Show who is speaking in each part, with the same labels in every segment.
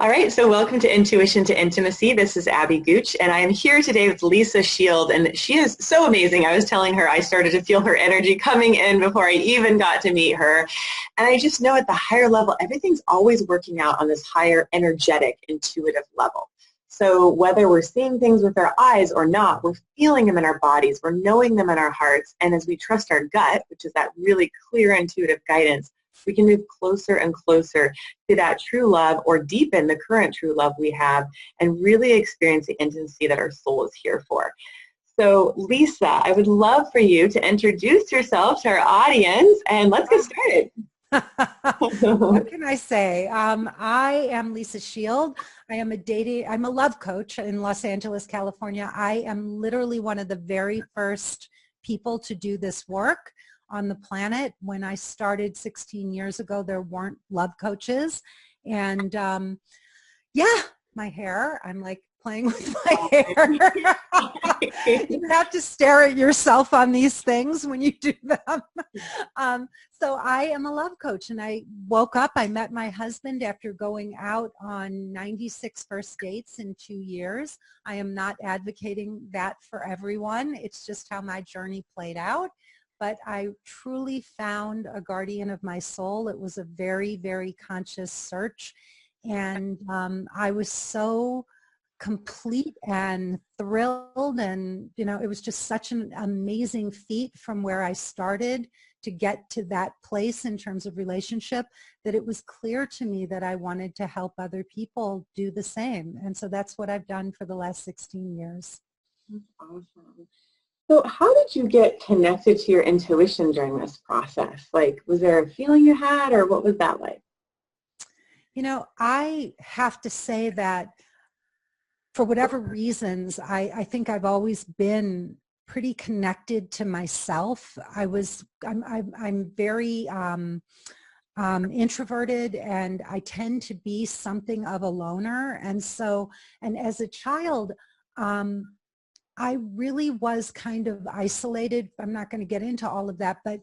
Speaker 1: All right, so welcome to Intuition to Intimacy. This is Abby Gooch, and I am here today with Lisa Shield, and she is so amazing. I was telling her I started to feel her energy coming in before I even got to meet her, and I just know at the higher level, everything's always working out on this higher energetic, intuitive level. So whether we're seeing things with our eyes or not, we're feeling them in our bodies, we're knowing them in our hearts, and as we trust our gut, which is that really clear intuitive guidance, we can move closer and closer to that true love or deepen the current true love we have and really experience the intimacy that our soul is here for. So Lisa, I would love for you to introduce yourself to our audience and let's get started.
Speaker 2: What can I say? I am Lisa Shield. I'm a love coach in Los Angeles, California. I am literally one of the very first people to do this work on the planet. When I started 16 years ago, there weren't love coaches. And yeah, my hair, I'm like playing with my hair. You have to stare at yourself on these things when you do them. So I am a love coach, and I woke up, I met my husband after going out on 96 first dates in 2 years. I am not advocating that for everyone. It's just how my journey played out. But I truly found a guardian of my soul. It was a very, very conscious search. And I was so complete and thrilled. And, you know, it was just such an amazing feat from where I started to get to that place in terms of relationship, that it was clear to me that I wanted to help other people do the same. And so that's what I've done for the last 16 years.
Speaker 1: That's awesome. So how did you get connected to your intuition during this process? Like, was there a feeling you had, or what was that like?
Speaker 2: You know, I have to say that for whatever reasons, I think I've always been pretty connected to myself. I'm very introverted, and I tend to be something of a loner. And so, and as a child, I really was kind of isolated. I'm not going to get into all of that, but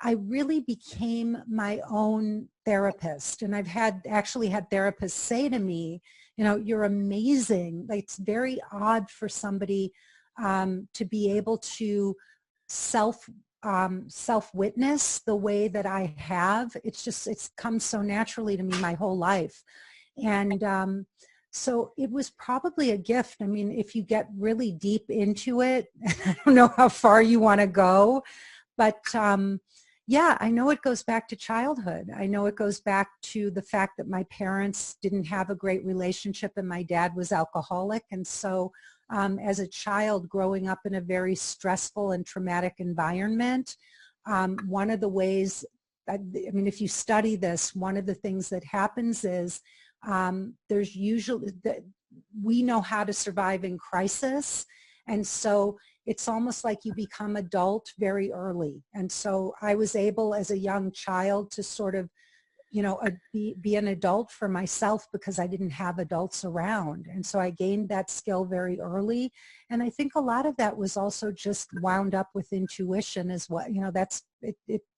Speaker 2: I really became my own therapist. And I've actually had therapists say to me, you know, you're amazing. Like, it's very odd for somebody to be able to self-witness the way that I have. It's come so naturally to me my whole life. And so it was probably a gift. I mean, if you get really deep into it, I don't know how far you want to go, but yeah, I know it goes back to childhood. I know it goes back to the fact that my parents didn't have a great relationship, and my dad was alcoholic. And so as a child growing up in a very stressful and traumatic environment, one of the ways, I mean, if you study this, one of the things that happens is there's usually, we know how to survive in crisis. And so it's almost like you become adult very early. And so I was able as a young child to sort of, you know, be an adult for myself because I didn't have adults around. And so I gained that skill very early. And I think a lot of that was also just wound up with intuition as well. You know,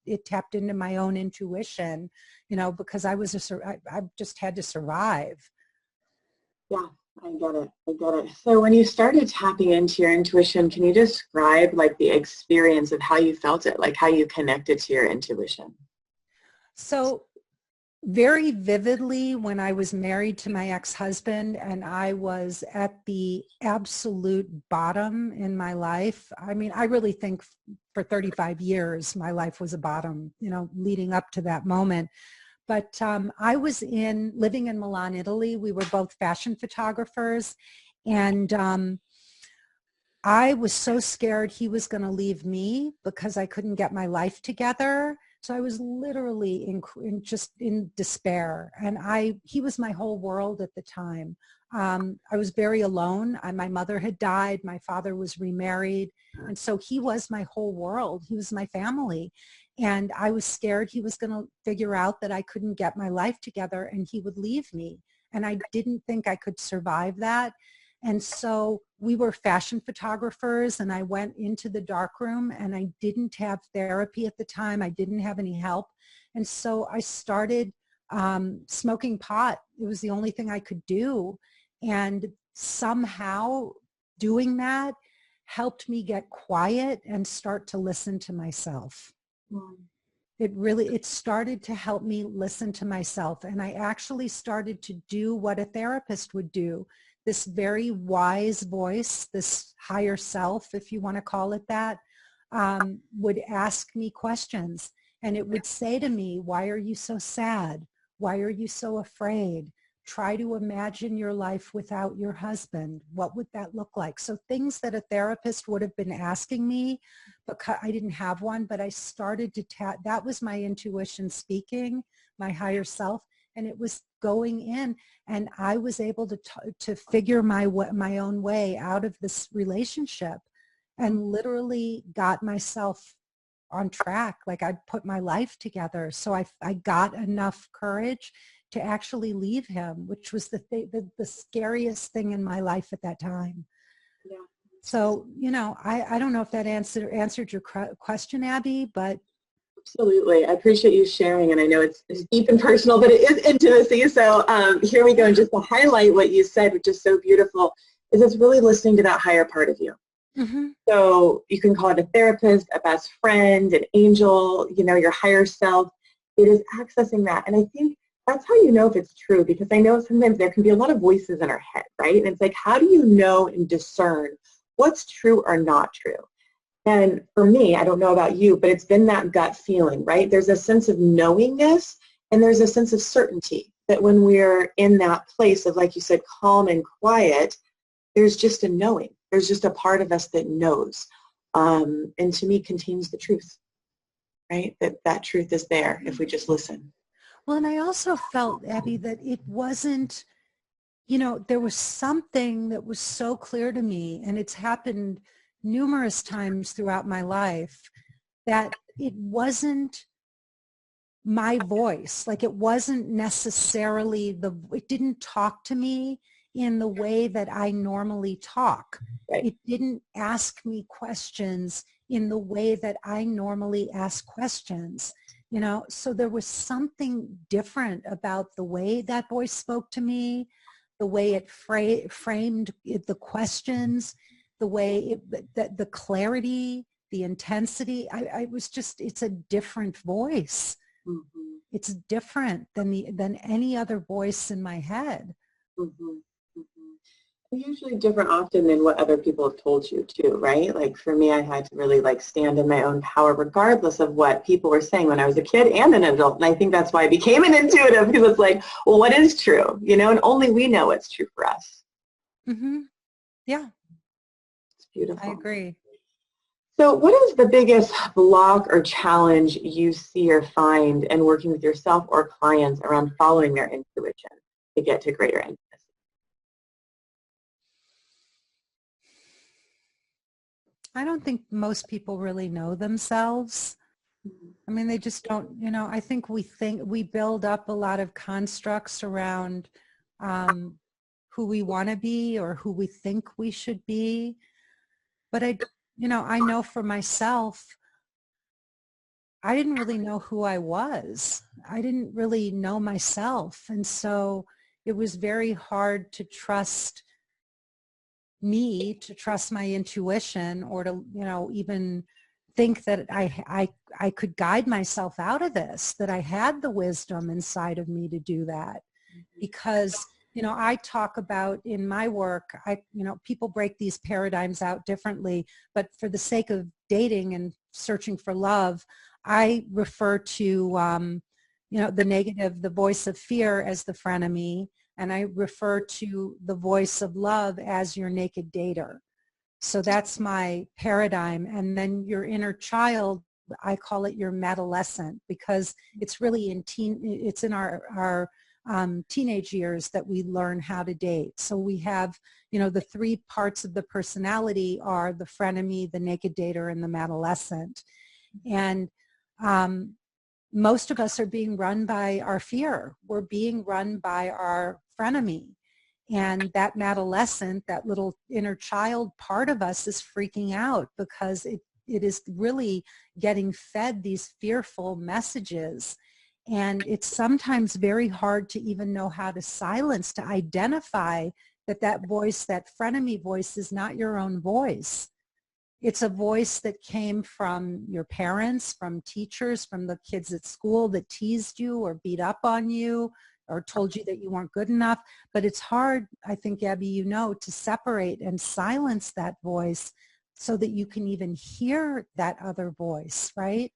Speaker 2: it tapped into my own intuition, you know, because I just had to survive.
Speaker 1: Yeah, I get it. I get it. So when you started tapping into your intuition, can you describe like the experience of how you felt it, like how you connected to your intuition?
Speaker 2: So very vividly, when I was married to my ex-husband and I was at the absolute bottom in my life. I mean, I really think for 35 years, my life was a bottom, you know, leading up to that moment. But I was living in Milan, Italy. We were both fashion photographers. And I was so scared he was going to leave me because I couldn't get my life together. So I was literally just in despair. And he was my whole world at the time. I was very alone. My mother had died. My father was remarried. And so he was my whole world. He was my family. And I was scared he was going to figure out that I couldn't get my life together and he would leave me. And I didn't think I could survive that. And so we were fashion photographers, and I went into the darkroom, and I didn't have therapy at the time. I didn't have any help. And so I started smoking pot. It was the only thing I could do. And somehow doing that helped me get quiet and start to listen to myself.
Speaker 1: Mm.
Speaker 2: It started to help me listen to myself. And I actually started to do what a therapist would do. This very wise voice, this higher self, if you want to call it that, would ask me questions. And it would say to me, why are you so sad? Why are you so afraid? Try to imagine your life without your husband. What would that look like? So things that a therapist would have been asking me, because I didn't have one, but I started to that was my intuition speaking, my higher self, and it was going in, and I was able to figure my own way out of this relationship, and literally got myself on track. Like I put my life together. So I got enough courage to actually leave him, which was the scariest thing in my life at that time.
Speaker 1: Yeah.
Speaker 2: So, I don't know if that answered your question, Abby, but.
Speaker 1: Absolutely. I appreciate you sharing, and I know it's deep and personal, but it is intimacy. So here we go. And just to highlight what you said, which is so beautiful, is it's really listening to that higher part of you.
Speaker 2: Mm-hmm.
Speaker 1: So you can call it a therapist, a best friend, an angel, your higher self. It is accessing that. And I think that's how you know if it's true, because I know sometimes there can be a lot of voices in our head, right? And it's like, how do you know and discern what's true or not true? And for me, I don't know about you, but it's been that gut feeling, right? There's a sense of knowingness, and there's a sense of certainty that when we're in that place of, like you said, calm and quiet, there's just a knowing. There's just a part of us that knows, and to me contains the truth, right? That truth is there if we just listen.
Speaker 2: Well, and I also felt, Abby, that it wasn't, there was something that was so clear to me, and it's happened numerous times throughout my life, that it wasn't my voice. Like it wasn't necessarily it didn't talk to me in the way that I normally talk.
Speaker 1: Right.
Speaker 2: It didn't ask me questions in the way that I normally ask questions. So there was something different about the way that voice spoke to me, the way it framed the questions, the way the clarity, the intensity. I was just, it's a different voice.
Speaker 1: Mm-hmm.
Speaker 2: It's different than any other voice in my head.
Speaker 1: Mm-hmm. Usually different often than what other people have told you too, right? Like for me, I had to really stand in my own power regardless of what people were saying when I was a kid and an adult. And I think that's why I became an intuitive, because it's like, well, what is true? And only we know what's true for us.
Speaker 2: Mm-hmm. Yeah.
Speaker 1: It's beautiful.
Speaker 2: I agree.
Speaker 1: So what is the biggest block or challenge you see or find in working with yourself or clients around following their intuition to get to greater intimacy?
Speaker 2: I don't think most people really know themselves. I mean, they just don't, I think we build up a lot of constructs around who we want to be or who we think we should be. But I know for myself, I didn't really know who I was. I didn't really know myself. And so it was very hard to trust me, to trust my intuition, or to, even think that I could guide myself out of this, that I had the wisdom inside of me to do that. Because, I talk about in my work, people break these paradigms out differently, but for the sake of dating and searching for love, I refer to, the negative, the voice of fear as the frenemy, and I refer to the voice of love as your naked dater. So that's my paradigm. And then your inner child, I call it your madolescent, because it's really it's in our teenage years that we learn how to date. So we have, the three parts of the personality are the frenemy, the naked dater, and the madolescent. And most of us are being run by our fear. We're being run by our frenemy. And that madolescent, that little inner child part of us is freaking out because it is really getting fed these fearful messages. And it's sometimes very hard to even know how to silence, to identify that that voice, that frenemy voice, is not your own voice. It's a voice that came from your parents, from teachers, from the kids at school that teased you or beat up on you or told you that you weren't good enough. But it's hard, I think, Abby, you know, to separate and silence that voice so that you can even hear that other voice, right?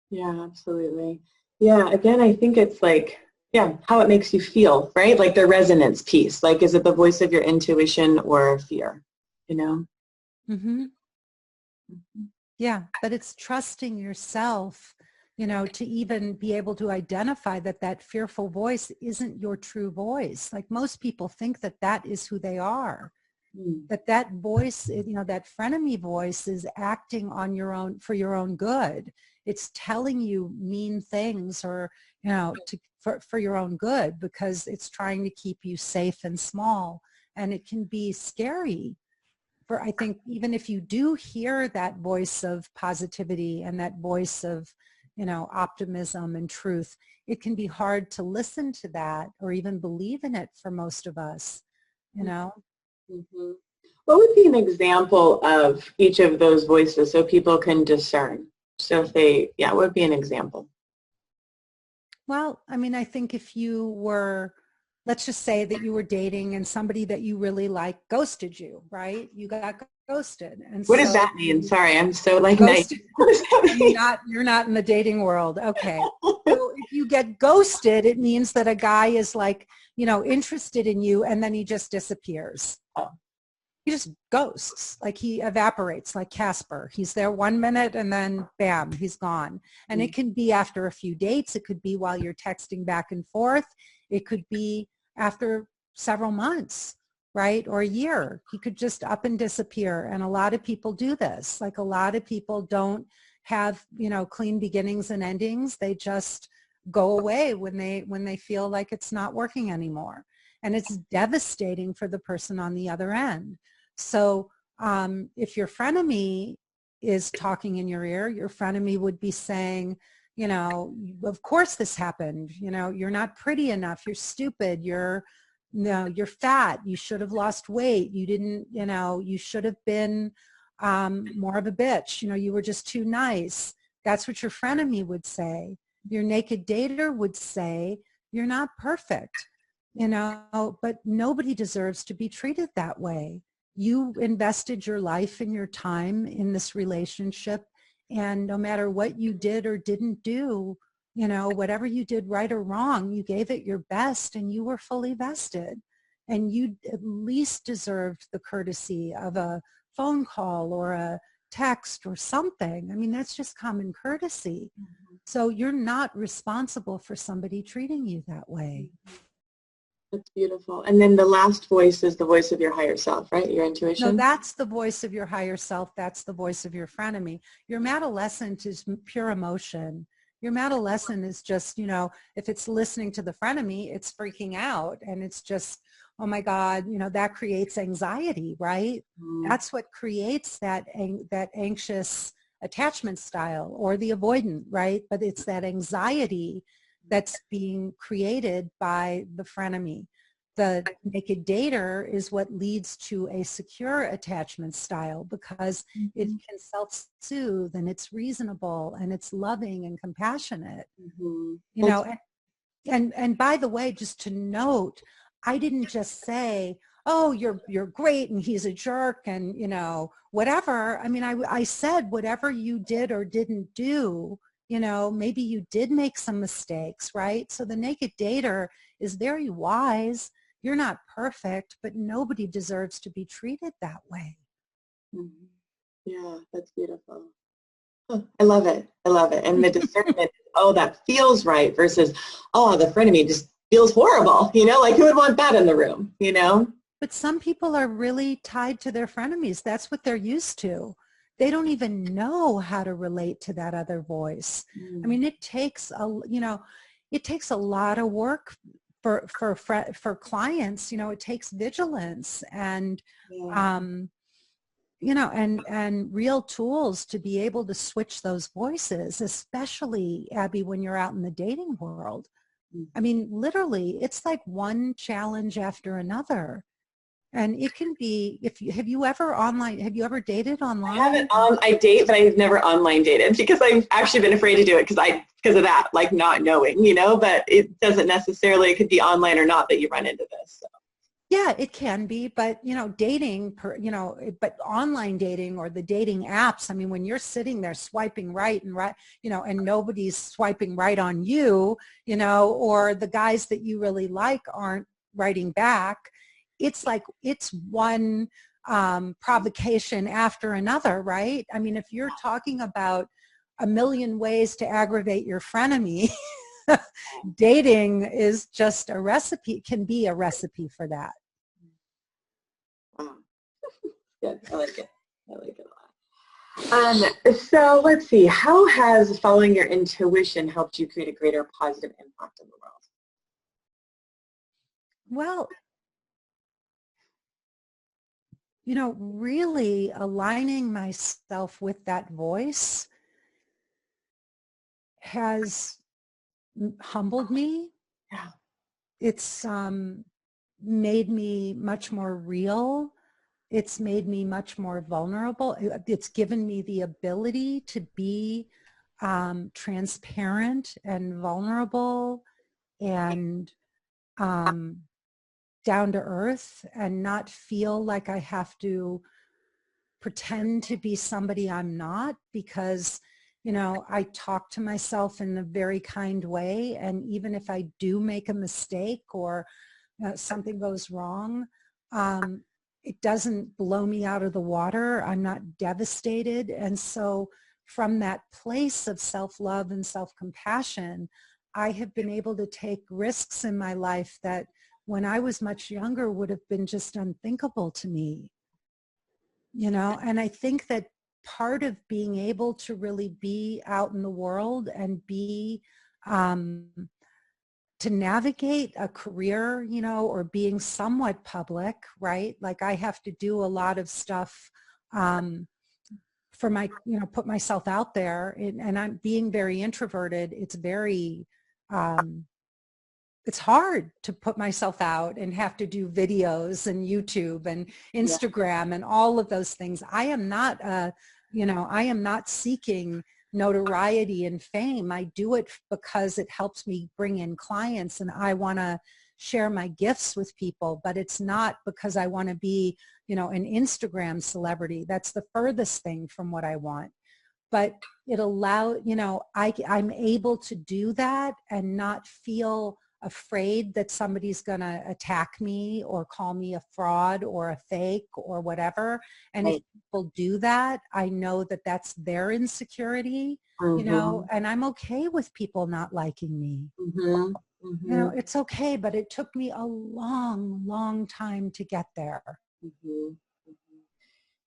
Speaker 1: Yeah, absolutely. Yeah, again, I think it's like, yeah, how it makes you feel, right? Like the resonance piece. Like, is it the voice of your intuition or fear, you know?
Speaker 2: Mm-hmm. Yeah, but it's trusting yourself, you know, to even be able to identify that that fearful voice isn't your true voice. Like most people think that that is who they are,
Speaker 1: Mm.
Speaker 2: that that voice, you know, that frenemy voice is acting on your own, for your own good. It's telling you mean things or, you know, for your own good because it's trying to keep you safe and small. And it can be scary for, I think, even if you do hear that voice of positivity and that voice of, you know, optimism and truth, it can be hard to listen to that or even believe in it for most of us, you know?
Speaker 1: Mm-hmm. What would be an example of each of those voices so people can discern? So if they, yeah, what would be an example?
Speaker 2: Well, I mean, I think if you were, let's just say that you were dating and somebody that you really like ghosted you, right? You got ghosted. And
Speaker 1: What does
Speaker 2: so
Speaker 1: that mean? Sorry, I'm so like naive.
Speaker 2: ghosted,
Speaker 1: What does that mean?
Speaker 2: you're not in the dating world. Okay. So if you get ghosted, it means that a guy is like, you know, interested in you and then he just disappears.
Speaker 1: Oh,
Speaker 2: He just ghosts, like he evaporates like Casper. He's there 1 minute and then bam, he's gone. And it can be after a few dates. It could be while you're texting back and forth. It could be after several months, right? Or a year. He could just up and disappear. And a lot of people do this. Like a lot of people don't have, you know, clean beginnings and endings. They just go away when they feel like it's not working anymore. And it's devastating for the person on the other end. So if your frenemy is talking in your ear, your frenemy would be saying, you know, of course this happened. You know, you're not pretty enough. You're stupid. You're, no, you're fat. You should have lost weight. You didn't, you know, you should have been more of a bitch. You know, you were just too nice. That's what your frenemy would say. Your naked dater would say, you're not perfect, you know, but nobody deserves to be treated that way. You invested your life and your time in this relationship, and no matter what you did or didn't do, you know, whatever you did right or wrong, you gave it your best and you were fully vested. And you at least deserved the courtesy of a phone call or a text or something. I mean, that's just common courtesy. So you're not responsible for somebody treating you that way.
Speaker 1: that's beautiful. And then the last voice is the voice of your higher self, right? Your
Speaker 2: No,
Speaker 1: intuition.
Speaker 2: that's the voice of your higher self. That's the voice of your frenemy. Your madolescent is pure emotion. Your madolescent is just, you know, if it's listening to the frenemy, it's freaking out and it's just, oh my God, you know, that creates anxiety, right?
Speaker 1: Mm.
Speaker 2: That's what creates that anxious attachment style or the avoidant, right? But it's that anxiety that's being created by the frenemy. The naked dater is what leads to a secure attachment style because it can self-soothe and it's reasonable and it's loving and compassionate.
Speaker 1: Mm-hmm.
Speaker 2: You know, and by the way, just to note, I didn't just say, oh, you're great and he's a jerk and, you know, whatever. I mean, I said whatever you did or didn't do, you know, maybe you did make some mistakes, right? So the naked dater is very wise. You're not perfect, but nobody deserves to be treated that way.
Speaker 1: Mm-hmm. Yeah, that's beautiful. Oh, I love it. I love it. And the discernment, oh, that feels right versus, oh, the frenemy just feels horrible. You know, like who would want that in the room, you know?
Speaker 2: But some people are really tied to their frenemies. That's what they're used to. They don't even know how to relate to that other voice. I
Speaker 1: Mm.
Speaker 2: mean, it takes you know, it takes a lot of work for clients. You know, it takes vigilance and
Speaker 1: Yeah.
Speaker 2: um, and real tools to be able to switch those voices, especially, Abby, when you're out in the dating world. I mean, literally, it's like one challenge after another. And it can be, have you ever dated
Speaker 1: I
Speaker 2: online?
Speaker 1: haven't I date, but I've never online dated because I've actually been afraid to do it because of that, like not knowing, but it doesn't necessarily, it could be online or not that you run into this. So.
Speaker 2: Yeah, it can be, but dating, but online dating or the dating apps, I mean, when you're sitting there swiping right, and nobody's swiping right on you, or the guys that you really like aren't writing back, it's one provocation after another, right? I mean, if you're talking about a million ways to aggravate your frenemy, dating is just a recipe, can be a recipe for that.
Speaker 1: Wow. Good. I like it. I like it a lot. So let's see. How has following your intuition helped you create a greater positive impact in the world?
Speaker 2: Well, really aligning myself with that voice has humbled me.
Speaker 1: Yeah.
Speaker 2: It's made me much more real. It's made me much more vulnerable. It's given me the ability to be transparent and vulnerable and down to earth and not feel like I have to pretend to be somebody I'm not, because I talk to myself in a very kind way, and even if I do make a mistake or something goes wrong, it doesn't blow me out of the water. I'm not devastated. And so from that place of self-love and self-compassion, I have been able to take risks in my life that when I was much younger would have been just unthinkable to me. And I think that part of being able to really be out in the world and be to navigate a career, or being somewhat public, right? Like I have to do a lot of stuff for my, put myself out there, and I'm being very introverted. It's very, it's hard to put myself out and have to do videos and YouTube and Instagram and all of those things. I am not, I am not seeking notoriety and fame. I do it because it helps me bring in clients and I want to share my gifts with people, but it's not because I want to be, an Instagram celebrity. That's the furthest thing from what I want. But it allows, I'm able to do that and not feel afraid that somebody's going to attack me or call me a fraud or a fake or whatever. And
Speaker 1: Right.
Speaker 2: if people do that, I know that that's their insecurity, and I'm okay with people not liking me. It's okay, but it took me a long, long time to get there.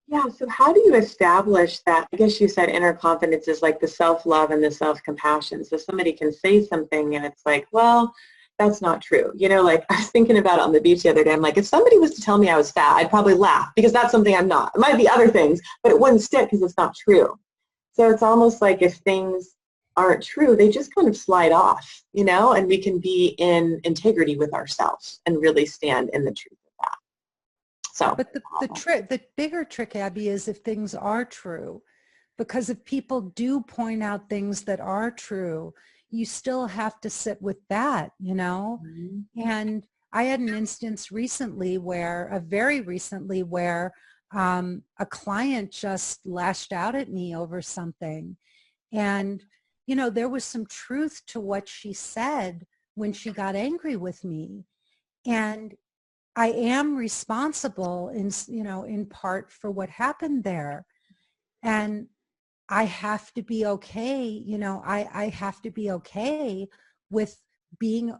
Speaker 1: Yeah, so how do you establish that? I guess you said inner confidence is like the self-love and the self-compassion. So somebody can say something and it's like, well, that's not true. Like I was thinking about it on the beach the other day. I'm like, if somebody was to tell me I was fat, I'd probably laugh because that's something I'm not. It might be other things, but it wouldn't stick because it's not true. So it's almost like if things aren't true, they just kind of slide off, and we can be in integrity with ourselves and really stand in the truth of that. So,
Speaker 2: but the bigger trick, Abby, is if things are true, because if people do point out things that are true, you still have to sit with that, And I had an instance very recently where a client just lashed out at me over something. And, there was some truth to what she said when she got angry with me. And I am responsible in part for what happened there. And I have to be okay. I have to be okay with being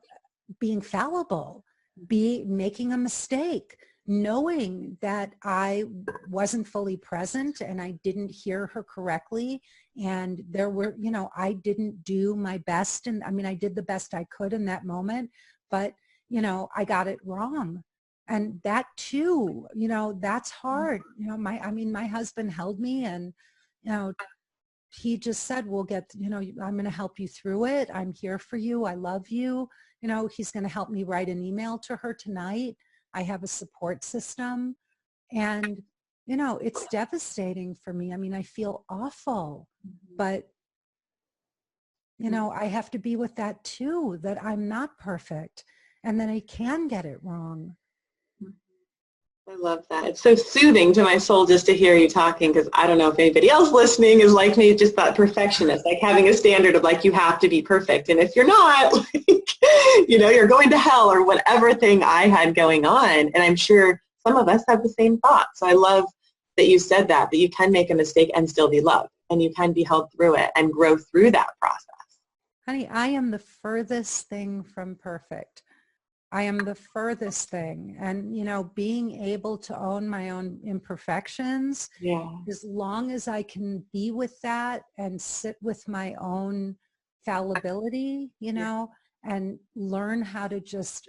Speaker 2: fallible, making a mistake, knowing that I wasn't fully present and I didn't hear her correctly. And there were, I didn't do my best. And I mean, I did the best I could in that moment, but I got it wrong. And that too, you know, that's hard. You know, my husband held me and, you know, he just said, we'll get, you know, I'm going to help you through it. I'm here for you. I love you. You know, he's going to help me write an email to her tonight. I have a support system. And, you know, it's devastating for me. I mean, I feel awful, but, you know, I have to be with that too, that I'm not perfect and that I can get it wrong.
Speaker 1: I love that. It's so soothing to my soul just to hear you talking, because I don't know if anybody else listening is like me, just that perfectionist, like having a standard of like, you have to be perfect. And if you're not, like, you know, you're going to hell or whatever thing I had going on. And I'm sure some of us have the same thought. So I love that you said that you can make a mistake and still be loved, and you can be held through it and grow through that process.
Speaker 2: Honey, I am the furthest thing from perfect. I am the furthest thing. And, you know, being able to own my own imperfections,
Speaker 1: Yeah.
Speaker 2: as long as I can be with that and sit with my own fallibility, you know, and learn how to just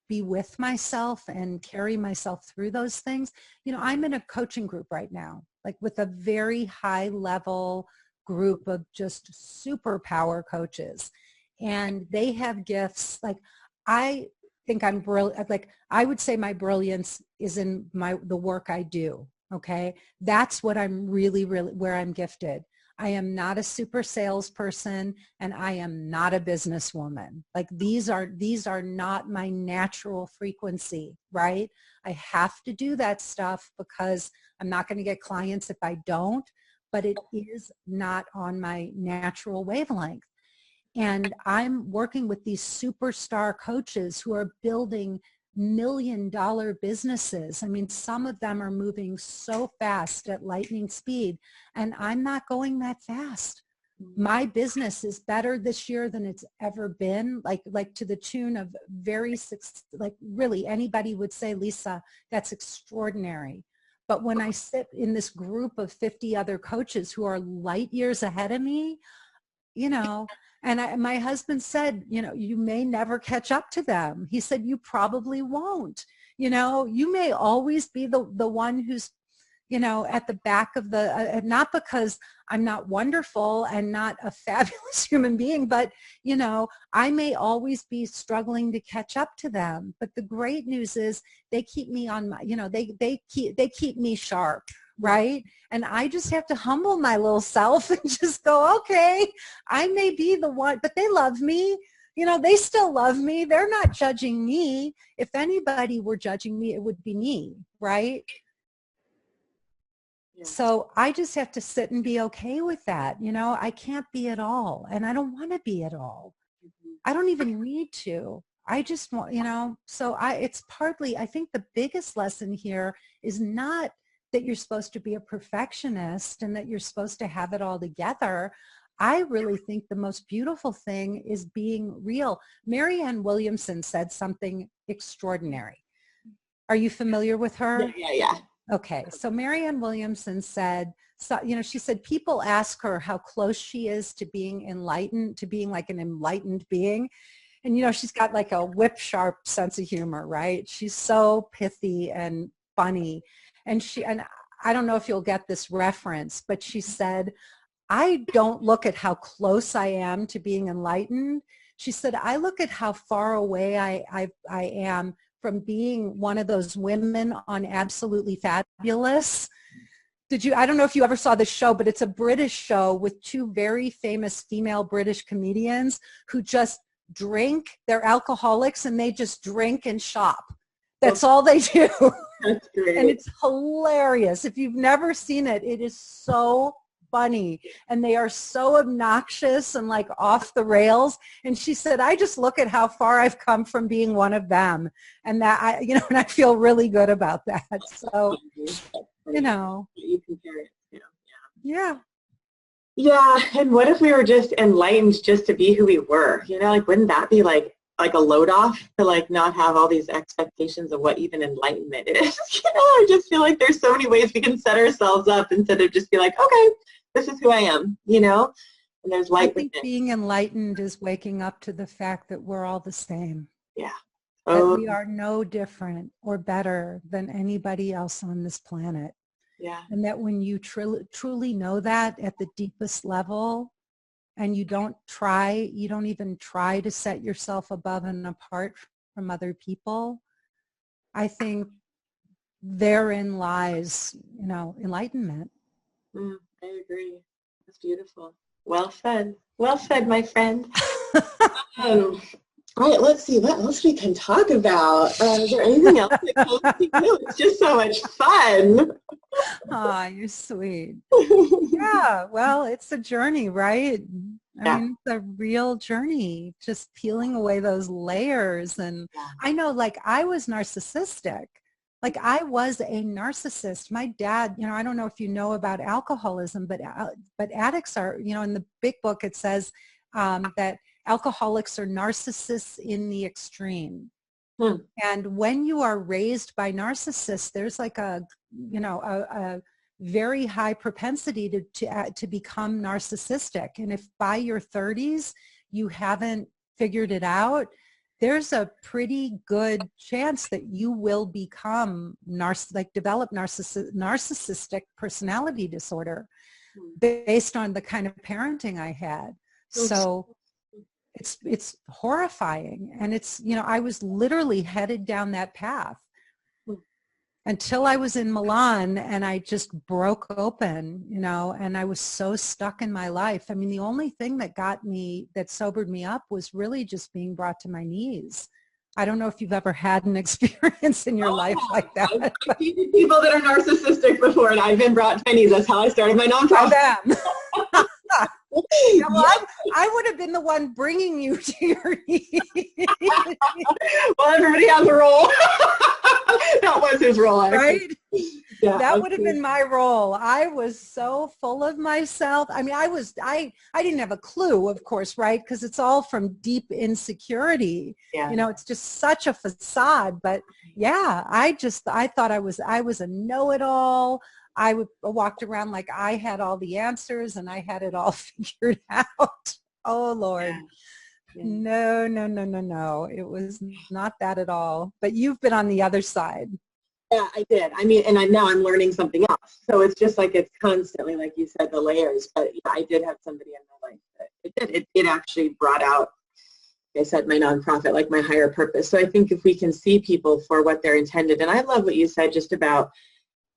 Speaker 2: be with myself and carry myself through those things. You know, I'm in a coaching group right now, like with a very high level group of just superpower coaches. And they have gifts like, I think I'm brilliant. Like I would say my brilliance is in the work I do. Okay. That's what I'm really, where I'm gifted. I am not a super salesperson and I am not a businesswoman. Like these are not my natural frequency, right? I have to do that stuff because I'm not going to get clients if I don't, but it is not on my natural wavelength. And I'm working with these superstar coaches who are building $1-million businesses. I mean, some of them are moving so fast at lightning speed, and I'm not going that fast. My business is better this year than it's ever been, like to the tune of like really anybody would say, Lisa, that's extraordinary. But when I sit in this group of 50 other coaches who are light years ahead of me, you know, and my husband said, you know, you may never catch up to them. He said, you probably won't. You know, you may always be the one who's, you know, at the back of the, not because I'm not wonderful and not a fabulous human being, but, you know, I may always be struggling to catch up to them. But the great news is they keep me on my, you know, they keep me sharp. Right. And I just have to humble my little self and just go, okay, I may be the one, but they love me. You know, they still love me. They're not judging me. If anybody were judging me, it would be me. Right. Yeah. So I just have to sit and be okay with that. You know, I can't be it all and I don't want to be it all. I don't even need to. I just want, you know, so it's partly, I think the biggest lesson here is not that you're supposed to be a perfectionist and that you're supposed to have it all together. I really think the most beautiful thing is being real. Marianne Williamson said something extraordinary. Are you familiar with her?
Speaker 1: Yeah.
Speaker 2: Okay, so Marianne Williamson said, so, you know, she said people ask her how close she is to being enlightened, to being like an enlightened being. And, you know, she's got like a whip sharp sense of humor, right? She's so pithy and funny. And I don't know if you'll get this reference, but she said, I don't look at how close I am to being enlightened. She said, I look at how far away I am from being one of those women on Absolutely Fabulous. I don't know if you ever saw this show, but it's a British show with two very famous female British comedians who just drink. They're alcoholics and they just drink and shop. That's all they do.
Speaker 1: That's great.
Speaker 2: And it's hilarious. If you've never seen it, it is so funny. And they are so obnoxious and like off the rails. And she said, I just look at how far I've come from being one of them. And that and I feel really good about that. So, you know.
Speaker 1: You compare it to.
Speaker 2: Yeah.
Speaker 1: Yeah. And what if we were just enlightened just to be who we were? You know, like wouldn't that be like a load off to like not have all these expectations of what even enlightenment is? You know, I just feel like there's so many ways we can set ourselves up instead of just be like, okay, this is who I am, you know, and there's light.
Speaker 2: I think being enlightened is waking up to the fact that we're all the same.
Speaker 1: Yeah,
Speaker 2: that
Speaker 1: Oh,
Speaker 2: we are no different or better than anybody else on this planet.
Speaker 1: yeah.
Speaker 2: And that when you truly know that at the deepest level, and you don't even try to set yourself above and apart from other people, I think therein lies, enlightenment.
Speaker 1: I agree. That's beautiful. Well said. Well said, my friend. Um, all right, let's see what else we can talk about. Is there anything else that comes to you? It's just so much fun.
Speaker 2: Ah, you're sweet. Yeah, well, it's a journey, right? I
Speaker 1: Yeah.
Speaker 2: mean, it's a real journey, just peeling away those layers. And
Speaker 1: Yeah.
Speaker 2: I know, like, I was narcissistic. Like, I was a narcissist. My dad, I don't know if you know about alcoholism, but addicts are, in the big book, it says that alcoholics are narcissists in the extreme.
Speaker 1: Hmm.
Speaker 2: And when you are raised by narcissists, there's like a very high propensity to become narcissistic. And if by your 30s you haven't figured it out, there's a pretty good chance that you will become develop narcissistic personality disorder based on the kind of parenting I had. So it's horrifying. And I was literally headed down that path until I was in Milan, and I just broke open, and I was so stuck in my life. I mean, the only thing that sobered me up was really just being brought to my knees. I don't know if you've ever had an experience in your life like that.
Speaker 1: I've seen people that are narcissistic before, and I've been brought to my knees. That's how I started my nonprofit.
Speaker 2: Yeah, well, I would have been the one bringing you to your knees.
Speaker 1: Well, everybody has a role. That was his role, actually.
Speaker 2: Right?
Speaker 1: Yeah,
Speaker 2: that would have been my role. I was so full of myself. I mean, I didn't have a clue, of course, right? Because it's all from deep insecurity.
Speaker 1: Yeah.
Speaker 2: It's just such a facade. But yeah, I thought I was a know-it-all. I walked around like I had all the answers and I had it all figured out. Oh, Lord. Yeah. No. It was not that at all. But you've been on the other side.
Speaker 1: Yeah, I did. I mean, and now I'm learning something else. So it's just like it's constantly, like you said, the layers. But yeah, I did have somebody in my life that it actually brought out, like I said, my nonprofit, like my higher purpose. So I think if we can see people for what they're intended, and I love what you said just about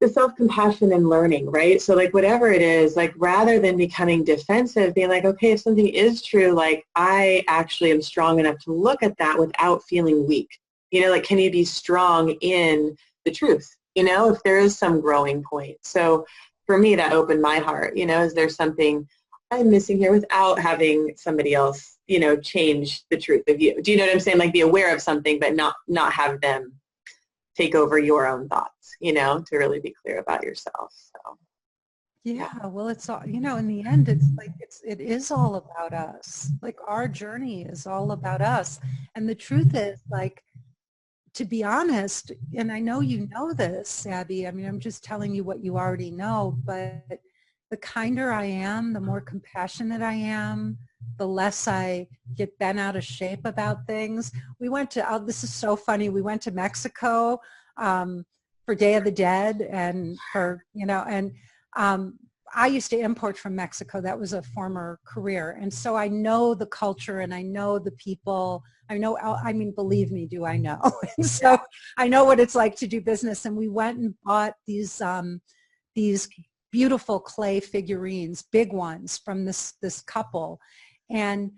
Speaker 1: the self-compassion and learning, right? So like whatever it is, like rather than becoming defensive, being like, okay, if something is true, like I actually am strong enough to look at that without feeling weak. Like can you be strong in the truth, if there is some growing point. So for me, that opened my heart, is there something I'm missing here without having somebody else, change the truth of you. Do you know what I'm saying? Like be aware of something, but not have them take over your own thoughts, to really be clear about yourself. So
Speaker 2: yeah, well, it's all, in the end, it's like it is all about us. Like our journey is all about us. And the truth is, like, to be honest, and I know you know this, Abby, I mean, I'm just telling you what you already know, but the kinder I am, the more compassionate I am, the less I get bent out of shape about things. We went to, this is so funny, we went to Mexico for Day of the Dead and I used to import from Mexico. That was a former career. And so I know the culture and I know the people. I mean, believe me, do I know? And so I know what it's like to do business. And we went and bought these beautiful clay figurines, big ones from this couple. And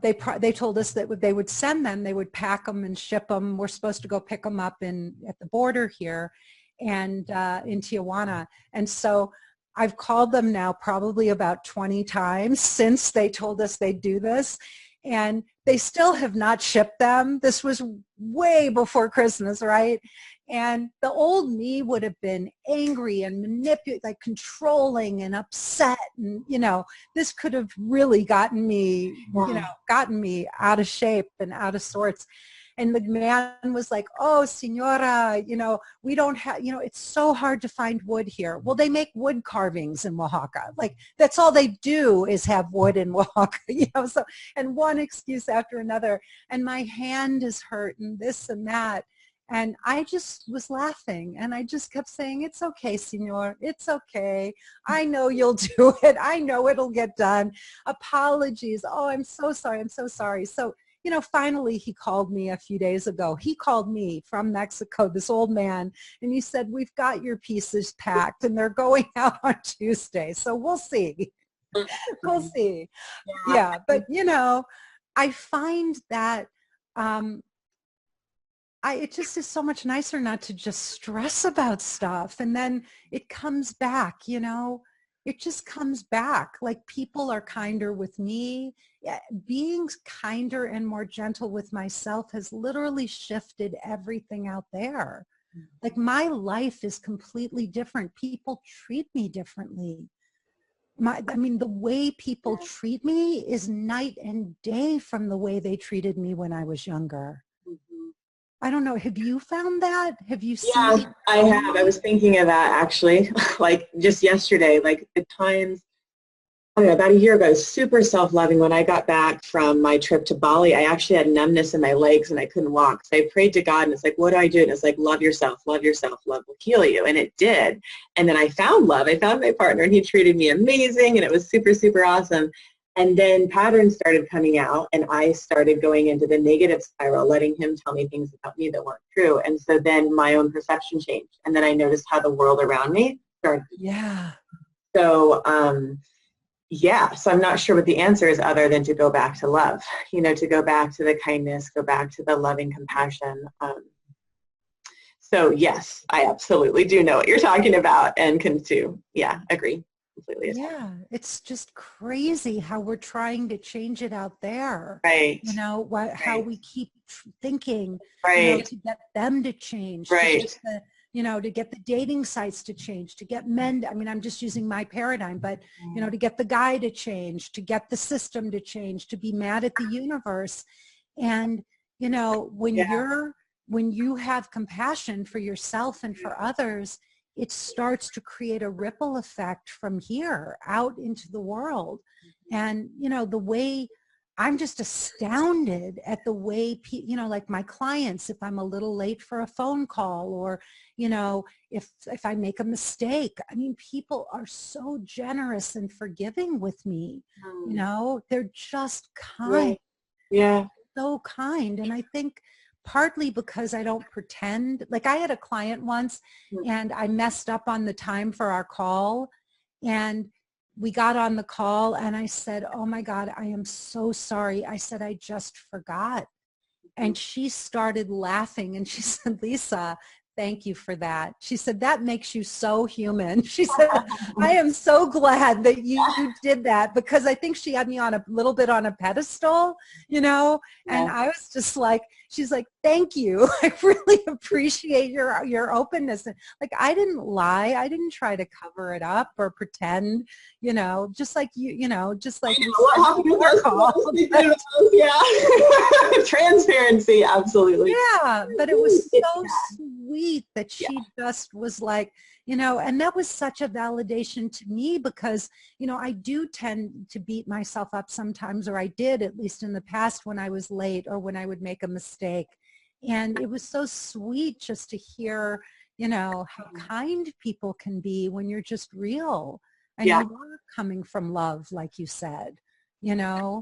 Speaker 2: they told us that they would send them, they would pack them and ship them. We're supposed to go pick them up at the border here and in Tijuana. And so I've called them now probably about 20 times since they told us they'd do this. And they still have not shipped them. This was way before Christmas, right? And the old me would have been angry and like controlling and upset. And, this could have really gotten me out of shape and out of sorts. And the man was like, oh, Senora, we don't have, it's so hard to find wood here. Well, they make wood carvings in Oaxaca. Like, that's all they do is have wood in Oaxaca, so, and one excuse after another. And my hand is hurt and this and that. And I just was laughing and I just kept saying, it's okay, senor. It's okay. I know you'll do it. I know it'll get done. Apologies. Oh, I'm so sorry. I'm so sorry. So, finally he called me a few days ago. He called me from Mexico, this old man, and he said, we've got your pieces packed and they're going out on Tuesday. So we'll see. We'll see. Yeah. But, I find that, it just is so much nicer not to just stress about stuff. And then it comes back, it just comes back. Like, people are kinder with me. Being kinder and more gentle with myself has literally shifted everything out there. Like, my life is completely different. People treat me differently. The way people treat me is night and day from the way they treated me when I was younger. I don't know. Have you found that? Have you seen?
Speaker 1: Yeah, I have. I was thinking of that actually, like just yesterday, like the times, I don't know, about a year ago, I was super self-loving. When I got back from my trip to Bali, I actually had numbness in my legs and I couldn't walk. So I prayed to God and it's like, what do I do? And it's like, love yourself, love yourself, love will heal you. And it did. And then I found love. I found my partner and he treated me amazing and it was super, super awesome. And then patterns started coming out and I started going into the negative spiral, letting him tell me things about me that weren't true. And so then my own perception changed. And then I noticed how the world around me started.
Speaker 2: Yeah.
Speaker 1: So, so I'm not sure what the answer is other than to go back to love, to go back to the kindness, go back to the loving compassion. So yes, I absolutely do know what you're talking about and can too. Yeah, agree. Completely.
Speaker 2: Yeah, it's just crazy how we're trying to change it out there.
Speaker 1: Right.
Speaker 2: How we keep thinking,
Speaker 1: right.
Speaker 2: To get them to change,
Speaker 1: right.
Speaker 2: to get the dating sites to change, to get men. I'm just using my paradigm, but to get the guy to change, to get the system to change, to be mad at the universe. And when you have compassion for yourself and for others, it starts to create a ripple effect from here out into the world. And, the way I'm just astounded at the way, like my clients, if I'm a little late for a phone call or, if I make a mistake, people are so generous and forgiving with me. They're just kind.
Speaker 1: Yeah.
Speaker 2: So kind. And I think partly because I don't pretend. Like, I had a client once and I messed up on the time for our call, and we got on the call and I said, oh my God, I am so sorry. I said, I just forgot. And she started laughing and she said, Lisa, thank you for that. She said, that makes you so human. She said, I am so glad that you did that, because I think she had me on a little bit on a pedestal, and I was just like, she's like, thank you. I really appreciate your openness. And like, I didn't lie. I didn't try to cover it up or pretend, just like just like
Speaker 1: what happened with our yeah. Transparency, absolutely.
Speaker 2: Yeah, but it was so sweet that she just was like, and that was such a validation to me, because, I do tend to beat myself up sometimes, or I did, at least in the past, when I was late or when I would make a mistake. And it was so sweet just to hear, how kind people can be when you're just real and you are coming from love, like you said,
Speaker 1: Yeah,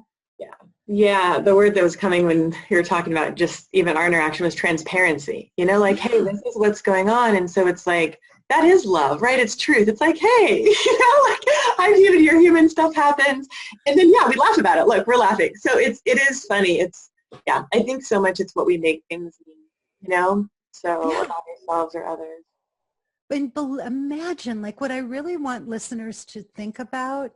Speaker 1: the word that was coming when you were talking about just even our interaction was transparency. Like, hey, this is what's going on. And so it's like, that is love, right? It's truth. It's like, hey, like, I'm human, your human, stuff happens. And then, we laugh about it. Look, we're laughing. So it is funny. I think so much it's what we make things mean, so about ourselves or others.
Speaker 2: And imagine, like, what I really want listeners to think about.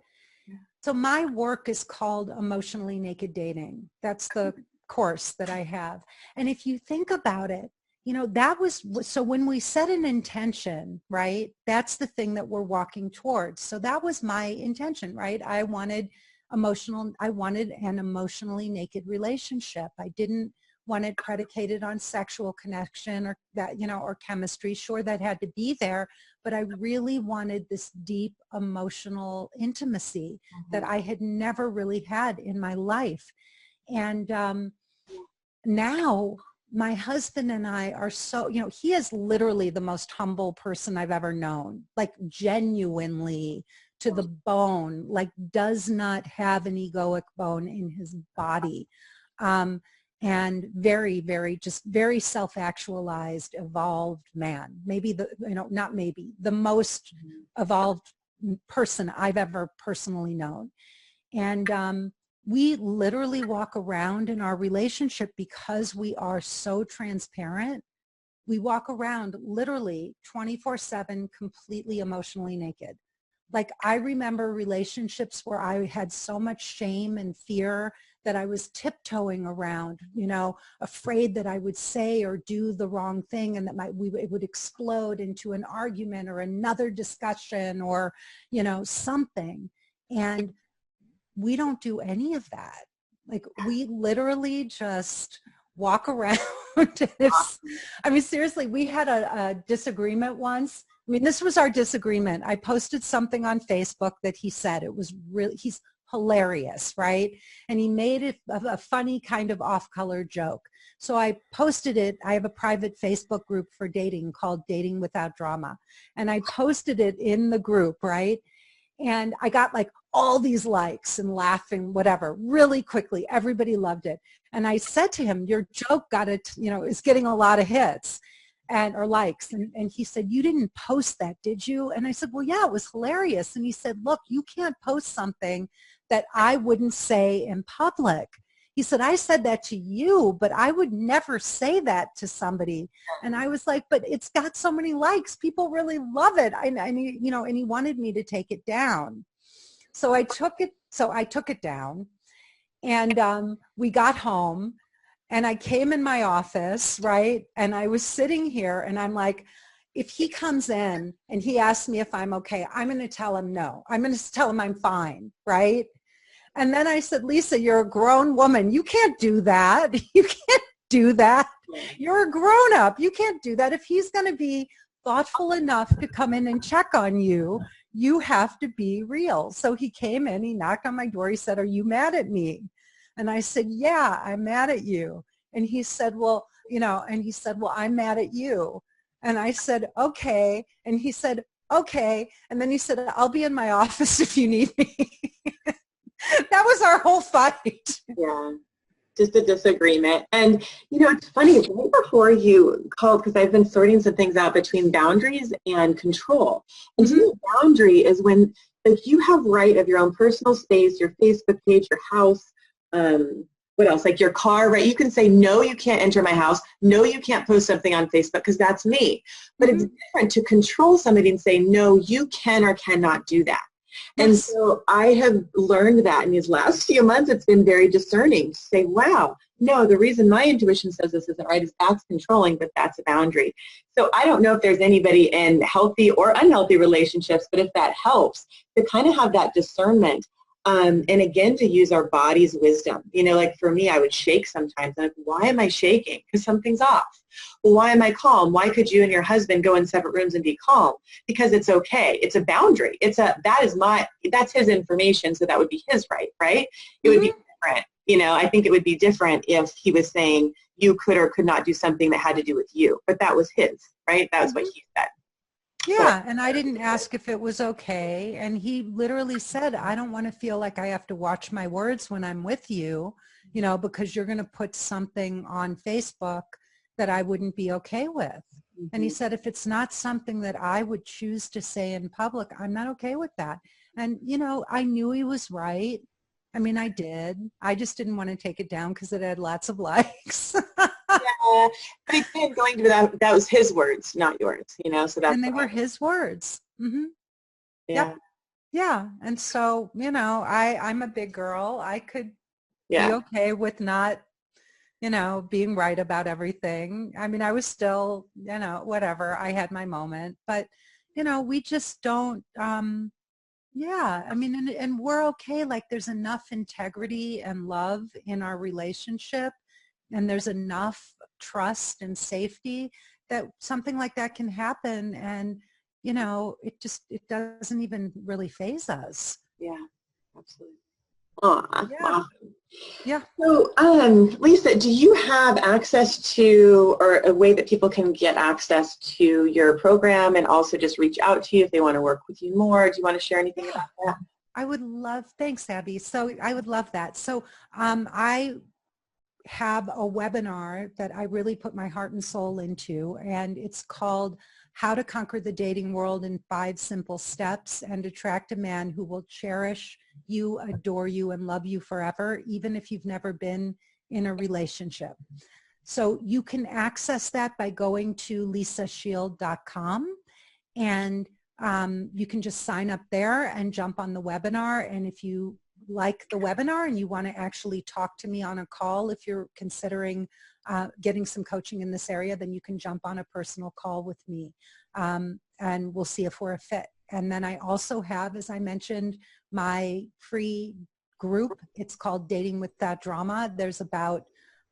Speaker 2: So my work is called Emotionally Naked Dating. That's the course that I have. And if you think about it, that was, so when we set an intention, right, that's the thing that we're walking towards. So that was my intention, right? I wanted an emotionally naked relationship. I didn't want it predicated on sexual connection or that, you know, or chemistry. Sure, that had to be there, but I really wanted this deep emotional intimacy that I had never really had in my life. And now my husband and I are so, you know, he is literally the most humble person I've ever known, like genuinely to the bone, like does not have an egoic bone in his body. And very, very, just very self-actualized, evolved man. Maybe the, you know, not maybe, the most evolved person I've ever personally known. And we literally walk around in our relationship because we are so transparent. We walk around literally 24/7, completely emotionally naked. Like I remember relationships where I had so much shame and fear that I was tiptoeing around, you know, afraid that I would say or do the wrong thing and that it would explode into an argument or another discussion or, you know, something. And we don't do any of that. Like we literally just walk around. I mean, seriously, we had a disagreement once. I mean, this was our disagreement. I posted something on Facebook that he said. It was really, he's hilarious, right? And he made it a funny kind of off-color joke. So I posted it. I have a private Facebook group for dating called Dating Without Drama. And I posted it in the group, right? And I got like all these likes and laughing, whatever, really quickly. Everybody loved it. And I said to him, your joke got it, you know, is getting a lot of hits and or likes. And he said, you didn't post that, did you? And I said, well, yeah, it was hilarious. And he said, look, you can't post something that I wouldn't say in public. He said, I said that to you, but I would never say that to somebody. And I was like, but it's got so many likes. People really love it. I you know, and he wanted me to take it down. So I took it down, and we got home, and I came in my office, right? And I was sitting here, and I'm like, if he comes in and he asks me if I'm okay, I'm going to tell him no. I'm going to tell him I'm fine, right? And then I said, Lisa, you're a grown woman. You can't do that. You can't do that. You're a grown up. You can't do that. If he's going to be thoughtful enough to come in and check on you, you have to be real. So he came in, he knocked on my door. He said, are you mad at me? And I said, yeah, I'm mad at you. And he said, well, you know, and he said, well, I'm mad at you. And I said, okay. And he said, okay. And then he said, I'll be in my office if you need me. That was our whole fight.
Speaker 1: Yeah, just a disagreement. And, you know, it's funny, right before you called, because I've been sorting some things out between boundaries and control. And to me, boundary is when, like, you have right of your own personal space, your Facebook page, your house, what else, like your car, right? You can say, no, you can't enter my house. No, you can't post something on Facebook because that's me. But it's different to control somebody and say, no, you can or cannot do that. And so I have learned that in these last few months, it's been very discerning to say, wow, no, the reason my intuition says this isn't right is that's controlling, but that's a boundary. So I don't know if there's anybody in healthy or unhealthy relationships, but if that helps to kind of have that discernment. And again, to use our body's wisdom. You know, like for me, I would shake sometimes. I'm like, why am I shaking? Because something's off. Well, why am I calm? Why could you and your husband go in separate rooms and be calm? Because it's okay. It's a boundary. That's his information, so that would be his right, right? It would be different. You know, I think it would be different if he was saying you could or could not do something that had to do with you, but that was his, right? That was what he said.
Speaker 2: Yeah, and I didn't ask if it was okay. And he literally said, I don't want to feel like I have to watch my words when I'm with you, you know, because you're going to put something on Facebook that I wouldn't be okay with. And he said, if it's not something that I would choose to say in public, I'm not okay with that. And, you know, I knew he was right. I mean, I did. I just didn't want to take it down because it had lots of likes.
Speaker 1: Yeah, but again, going to that was his words, not yours, you know, so that's.
Speaker 2: And they were his words. Mm-hmm.
Speaker 1: Yeah.
Speaker 2: Yep. Yeah. And so, you know, I'm a big girl. I could be okay with not, you know, being right about everything. I mean, I was still, you know, whatever. I had my moment, but, you know, we just don't, yeah, I mean, and we're okay. Like there's enough integrity and love in our relationship and there's enough trust and safety that something like that can happen. And, you know, it doesn't even really faze us.
Speaker 1: Yeah, absolutely. Oh,
Speaker 2: Yeah.
Speaker 1: awesome.
Speaker 2: Yeah.
Speaker 1: So, Lisa, do you have access to, or a way that people can get access to your program and also just reach out to you if they want to work with you more? Do you want to share anything about that?
Speaker 2: I would love, thanks, Abby. So I would love that. So I have a webinar that I really put my heart and soul into, and it's called How to Conquer the Dating World in 5 Simple Steps and Attract a Man Who Will Cherish You, Adore You, and Love You Forever, even if you've never been in a relationship. So you can access that by going to lisashield.com, and you can just sign up there and jump on the webinar. And if you like the webinar and you want to actually talk to me on a call, if you're considering getting some coaching in this area, then you can jump on a personal call with me, and we'll see if we're a fit. And then I also have, as I mentioned, my free group. It's called Dating Without Drama. There's about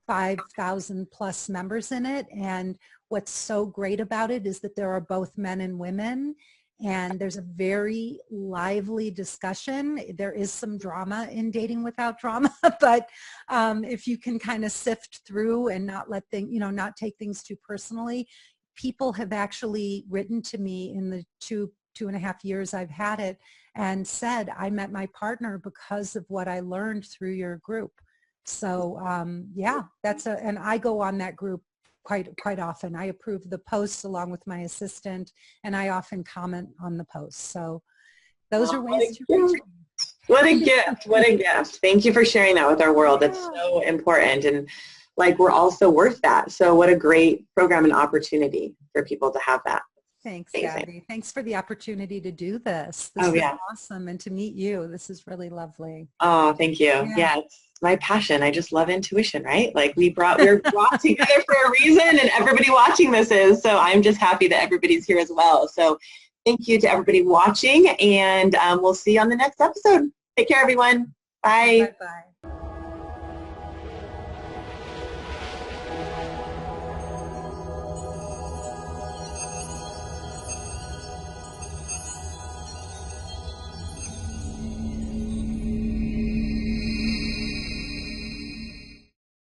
Speaker 2: 5,000 plus members in it. And what's so great about it is that there are both men and women, and there's a very lively discussion. There is some drama in Dating Without Drama, but if you can kind of sift through and not let things, you know, not take things too personally, people have actually written to me in the two and a half years I've had it and said, I met my partner because of what I learned through your group. So yeah, and I go on that group quite often. I approve the posts along with my assistant, and I often comment on the posts. So those are ways to reach me.
Speaker 1: What a gift. What a gift. Thank you for sharing that with our world. It's so important, and like, we're all so worth that. So what a great program and opportunity for people to have that.
Speaker 2: Thanks, Gabby. Thanks for the opportunity to do this. This is awesome, and to meet you. This is really lovely.
Speaker 1: Oh, thank you. Yeah, it's my passion. I just love intuition, right? Like, we're brought together for a reason, and everybody watching this is. So I'm just happy that everybody's here as well. So thank you to everybody watching, and we'll see you on the next episode. Take care, everyone. Bye.
Speaker 2: Bye-bye.